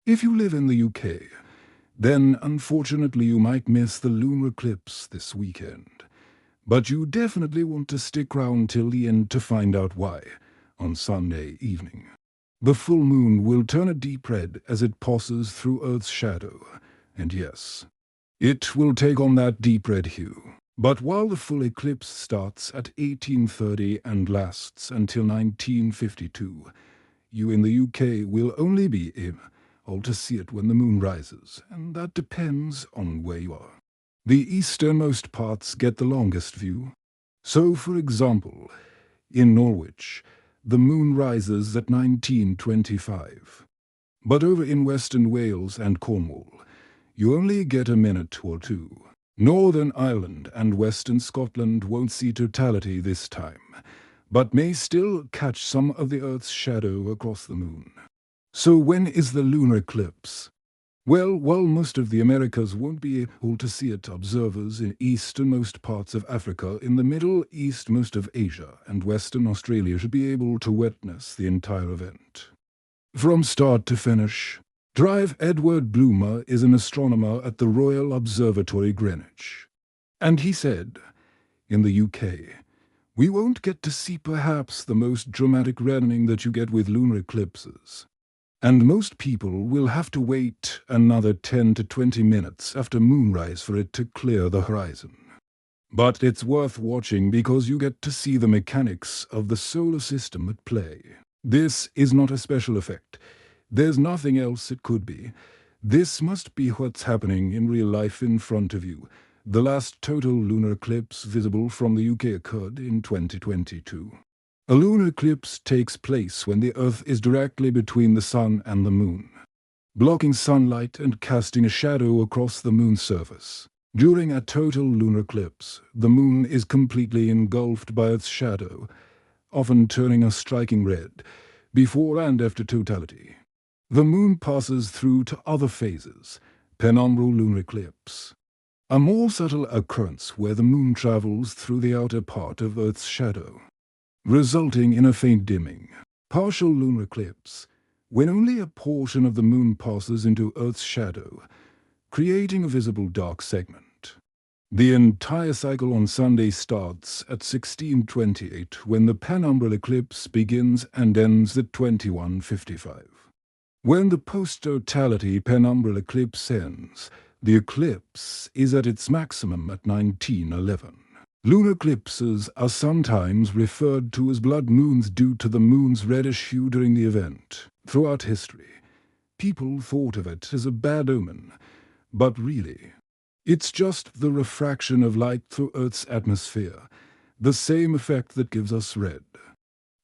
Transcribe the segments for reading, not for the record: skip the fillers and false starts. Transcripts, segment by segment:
If you live in the UK, then unfortunately you might miss the lunar eclipse this weekend. But you definitely want to stick around till the end to find out why, on Sunday evening. The full moon will turn a deep red as it passes through Earth's shadow, and yes, it will take on that deep red hue. But while the full eclipse starts at 1830 and lasts until 1952, you in the UK will only be able to see it when the moon rises, and that depends on where you are. The easternmost parts get the longest view. So, for example, in Norwich, the moon rises at 1925. But over in Western Wales and Cornwall, you only get a minute or two. Northern Ireland and Western Scotland won't see totality this time, but may still catch some of the Earth's shadow across the moon. So when is the lunar eclipse? Well, while most of the Americas won't be able to see it, observers in easternmost parts of Africa, in the middle eastmost of Asia, and Western Australia should be able to witness the entire event. From start to finish, Drive Edward Bloomer is an astronomer at the Royal Observatory Greenwich. And he said, in the UK, we won't get to see perhaps the most dramatic reddening that you get with lunar eclipses. And most people will have to wait another 10 to 20 minutes after moonrise for it to clear the horizon. But it's worth watching because you get to see the mechanics of the solar system at play. This is not a special effect. There's nothing else it could be. This must be what's happening in real life in front of you. The last total lunar eclipse visible from the UK occurred in 2022. A lunar eclipse takes place when the Earth is directly between the Sun and the Moon, blocking sunlight and casting a shadow across the Moon's surface. During a total lunar eclipse, the Moon is completely engulfed by its shadow, often turning a striking red, before and after totality. The Moon passes through to other phases, penumbral lunar eclipse, a more subtle occurrence where the Moon travels through the outer part of Earth's shadow, resulting in a faint dimming. Partial lunar eclipse, when only a portion of the Moon passes into Earth's shadow, creating a visible dark segment. The entire cycle on Sunday starts at 1628 when the penumbral eclipse begins and ends at 21:55. When the post-totality penumbral eclipse ends, the eclipse is at its maximum at 1911. Lunar eclipses are sometimes referred to as blood moons due to the moon's reddish hue during the event. Throughout history, people thought of it as a bad omen, but really, it's just the refraction of light through Earth's atmosphere, the same effect that gives us red.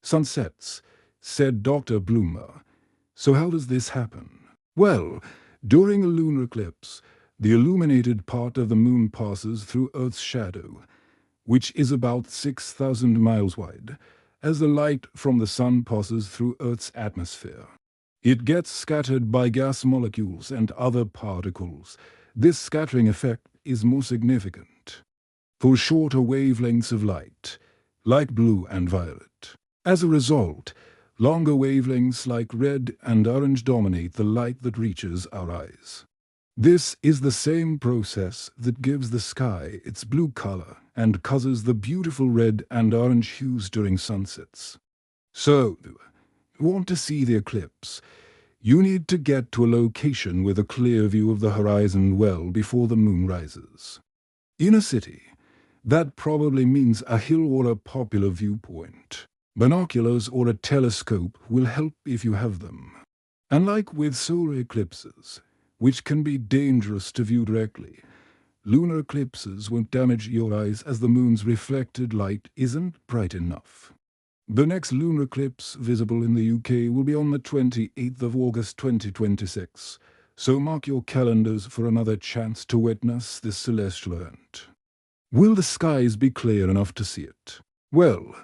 Sunsets, said Dr. Bloomer. So how does this happen? Well, during a lunar eclipse, the illuminated part of the moon passes through Earth's shadow, which is about 6,000 miles wide, as the light from the sun passes through Earth's atmosphere. It gets scattered by gas molecules and other particles. This scattering effect is more significant for shorter wavelengths of light, like blue and violet. As a result, longer wavelengths like red and orange dominate the light that reaches our eyes. This is the same process that gives the sky its blue color and causes the beautiful red and orange hues during sunsets. So, want to see the eclipse? You need to get to a location with a clear view of the horizon well before the moon rises. In a city, that probably means a hill or a popular viewpoint. Binoculars or a telescope will help if you have them. Unlike with solar eclipses, which can be dangerous to view directly, lunar eclipses won't damage your eyes as the moon's reflected light isn't bright enough. The next lunar eclipse visible in the UK will be on the 28th of August 2026, so mark your calendars for another chance to witness this celestial event. Will the skies be clear enough to see it? Well,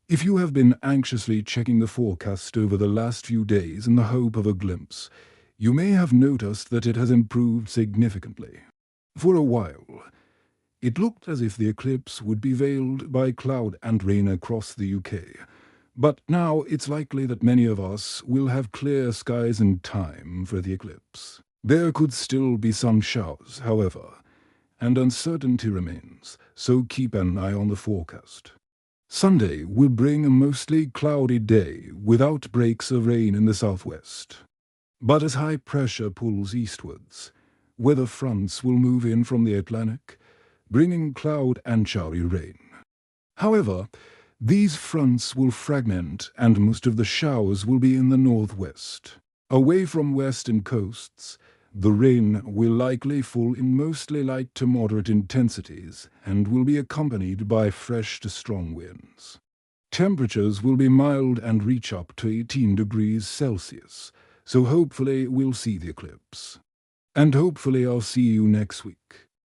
if you have been anxiously checking the forecast over the last few days in the hope of a glimpse, you may have noticed that it has improved significantly. For a while, it looked as if the eclipse would be veiled by cloud and rain across the UK, But now it's likely that many of us will have clear skies in time for the eclipse. There could still be some showers, however, and uncertainty remains, so keep an eye on the forecast. Sunday will bring a mostly cloudy day without breaks of rain in the southwest. But as high pressure pulls eastwards, weather fronts will move in from the Atlantic, bringing cloud and showery rain. However, these fronts will fragment and most of the showers will be in the northwest. Away from western coasts, the rain will likely fall in mostly light to moderate intensities and will be accompanied by fresh to strong winds. Temperatures will be mild and reach up to 18 degrees Celsius, so hopefully we'll see the eclipse. And hopefully I'll see you next week.